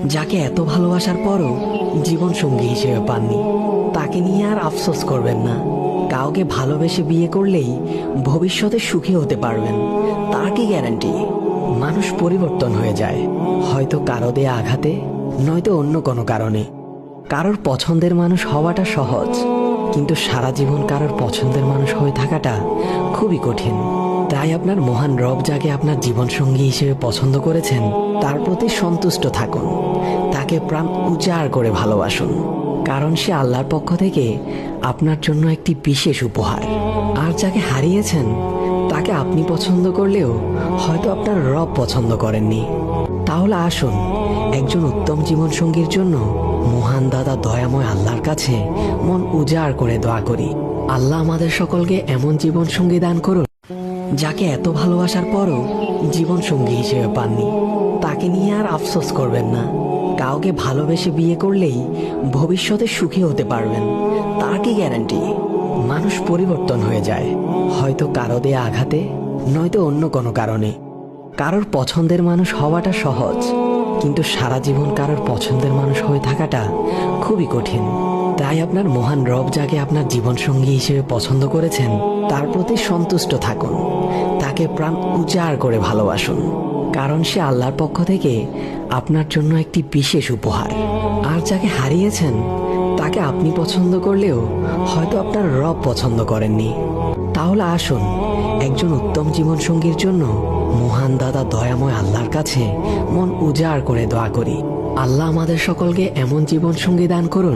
যাকে এত ভালোবাসার পরও জীবন সঙ্গী হিসেবে পাননি, তাকে নিয়ে আর আফসোস করবেন না। কাউকে ভালোবেসে বিয়ে করলেই ভবিষ্যতে সুখী হতে পারবেন, তার কি গ্যারান্টি? মানুষ পরিবর্তন হয়ে যায়, হয়তো কারো দেয়া আঘাতে, নয়তো অন্য কোনো কারণে। কারোর পছন্দের মানুষ হওয়াটা সহজ, কিন্তু সারা জীবন কারোর পছন্দের মানুষ হয়ে থাকাটা খুবই কঠিন। তাই আপনার মহান রব যাকে আপনার জীবনসঙ্গী হিসেবে পছন্দ করেছেন, তার প্রতি সন্তুষ্ট থাকুন। তাকে প্রাণ উজাড় করে ভালোবাসুন, কারণ সে আল্লাহর পক্ষ থেকে আপনার জন্য একটি বিশেষ উপহার। আর যাকে হারিয়েছেন, তাকে আপনি পছন্দ করলেও হয়তো আপনার রব পছন্দ করেননি। তাহলে আসুন একজন উত্তম জীবনসঙ্গীর জন্য মহান দাদা দয়াময় আল্লাহর কাছে মন উজাড় করে দোয়া করি। আল্লাহ আমাদের সকলকে এমন জীবনসঙ্গী দান করুন যাকে এত ভালোবাসার পরও জীবনসঙ্গী হিসেবে পাননি, তাকে নিয়ে আর আফসোস করবেন না। কাউকে ভালোবেসে বিয়ে করলেই ভবিষ্যতে সুখী হতে পারবেন, তার কি গ্যারান্টি? মানুষ পরিবর্তন হয়ে যায়, হয়তো কারো দেয়া আঘাতে, নয়তো অন্য কোনো কারণে। কারোর পছন্দের মানুষ হওয়াটা সহজ, কিন্তু সারা জীবন কারোর পছন্দের মানুষ হয়ে থাকাটা খুবই কঠিন। তাই আপনার মহান রব যাকে আপনার জীবনসঙ্গী হিসেবে পছন্দ করেছেন, তার প্রতি সন্তুষ্ট থাকুন। তাকে প্রাণ উজাড় করে ভালোবাসুন, কারণ সে আল্লাহর পক্ষ থেকে আপনার জন্য একটি বিশেষ উপহার। আর যাকে হারিয়েছেন, তাকে আপনি পছন্দ করলেও হয়তো আপনার রব পছন্দ করেননি। তাহলে আসুন একজন উত্তম জীবনসঙ্গীর জন্য মহান দাদা দয়াময় আল্লাহর কাছে মন উজাড় করে দোয়া করি। আল্লাহ আমাদের সকলকে এমন জীবনসঙ্গী দান করুন